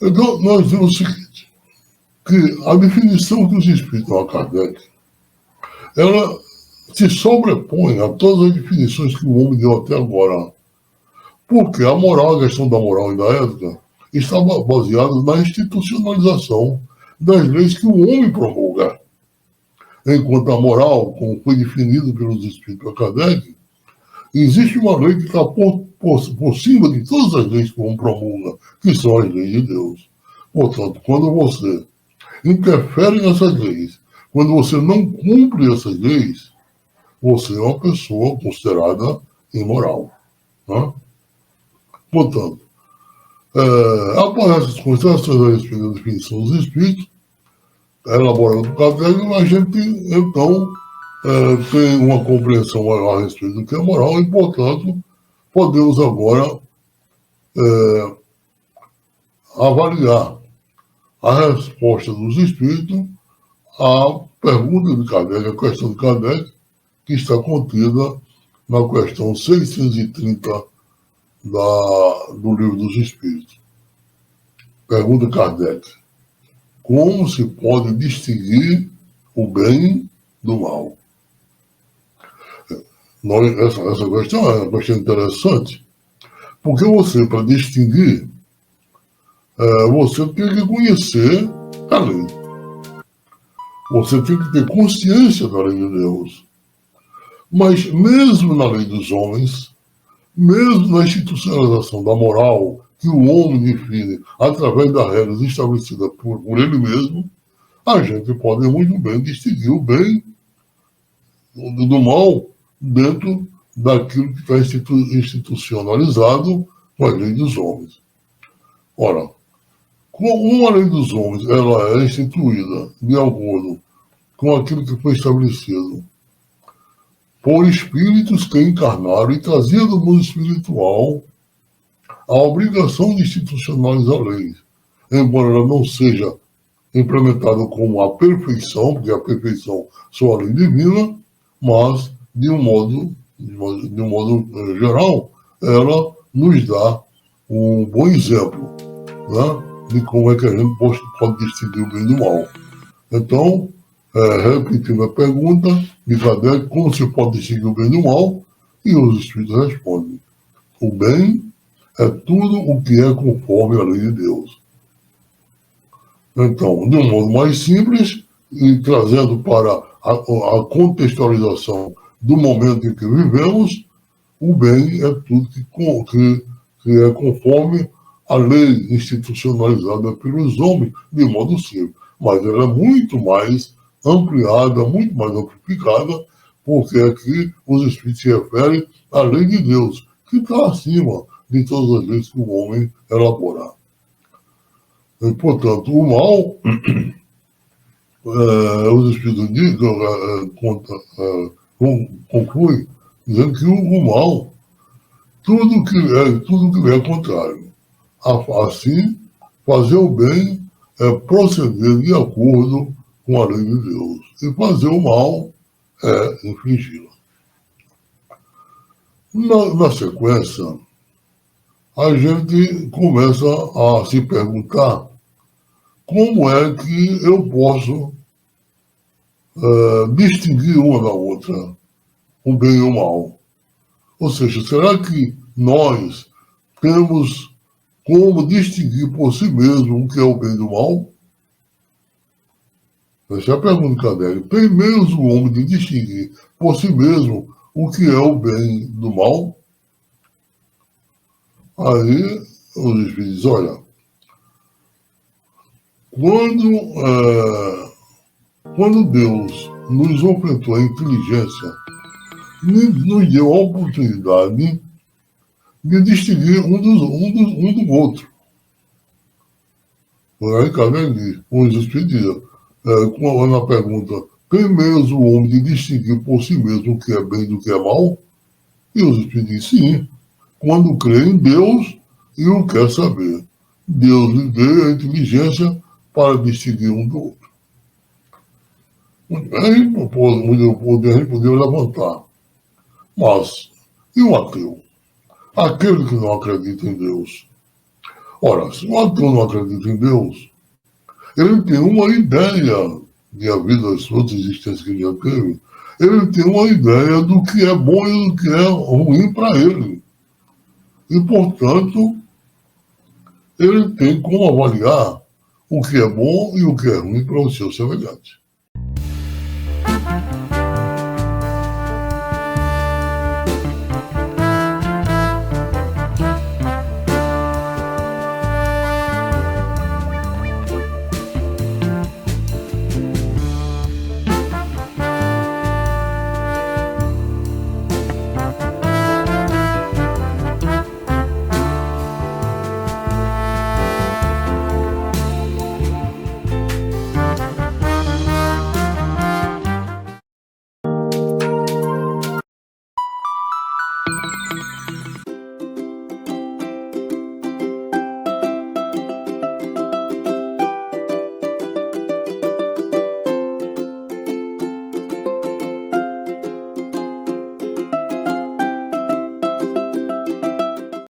Então, nós vemos o seguinte, que a definição que os espíritos dão a Kardec, ela se sobrepõe a todas as definições que o homem deu até agora. Porque a moral, a questão da moral e da ética, estava baseada na institucionalização das leis que o homem promulga. Enquanto a moral, como foi definido pelos espíritos da Kardec, existe uma lei que está por cima de todas as leis que o homem promulga, que são as leis de Deus. Portanto, quando você interfere nessas leis, quando você não cumpre essas leis, você é uma pessoa considerada imoral. Né? Portanto, após essas considerações a respeito da definição dos espíritos, elaborando o Kardec, a gente, então, tem uma compreensão maior a respeito do que é moral e, portanto, podemos agora avaliar a resposta dos espíritos à pergunta de Kardec, a questão de Kardec, que está contida na questão 630 do Livro dos Espíritos. Pergunta Kardec: como se pode distinguir o bem do mal? Essa questão é uma questão interessante, porque você, para distinguir, você tem que conhecer a lei. Você tem que ter consciência da lei de Deus. Mas mesmo na lei dos homens, mesmo na institucionalização da moral que o homem define através das regras estabelecidas por ele mesmo, a gente pode muito bem distinguir o bem do mal dentro daquilo que está institucionalizado com a lei dos homens. Ora, como a lei dos homens ela é instituída de acordo com aquilo que foi estabelecido por espíritos que encarnaram e traziam do mundo espiritual a obrigação de institucionalizar leis, embora ela não seja implementada como a perfeição, porque a perfeição só a lei divina, mas de um modo geral, ela nos dá um bom exemplo, né, de como é que a gente pode distinguir o bem do mal. Então, repetindo a pergunta de Kardec, como se pode distinguir o bem do mal? E os espíritos respondem: o bem é tudo o que é conforme a lei de Deus. Então, de um modo mais simples, e trazendo para a contextualização do momento em que vivemos, o bem é tudo que é conforme a lei institucionalizada pelos homens, de modo simples. Mas ela é muito mais ampliada, muito mais amplificada, porque aqui os espíritos se referem à lei de Deus, que está acima de todas as leis que o homem elabora. E, portanto, o mal, os espíritos concluem dizendo que o mal, tudo que é contrário. Assim, fazer o bem é proceder de acordo com a lei de Deus. E fazer o mal é infringi-la. Na sequência, a gente começa a se perguntar como é que eu posso distinguir uma da outra, o bem e o mal. Ou seja, será que nós temos como distinguir por si mesmo o que é o bem do mal? Essa é a pergunta de Kardec. Tem mesmo o homem de distinguir por si mesmo o que é o bem do mal? Aí os espíritos dizem: olha, quando Deus nos ofertou a inteligência, nos deu a oportunidade de distinguir um do outro. Aí Kardec diz, os espíritos dizem, na pergunta: tem mesmo o homem de distinguir por si mesmo o que é bem do que é mal? E os espíritos dizem: sim, quando crê em Deus e o quer saber. Deus lhe deu a inteligência para distinguir um do outro. Muito bem, a gente poderia levantar. Mas, e o ateu? Aquele que não acredita em Deus. Ora, se o ateu não acredita em Deus, ele tem uma ideia de a vida, a sua existência que ele já teve, ele tem uma ideia do que é bom e do que é ruim para ele. E, portanto, ele tem como avaliar o que é bom e o que é ruim para o seu semelhante.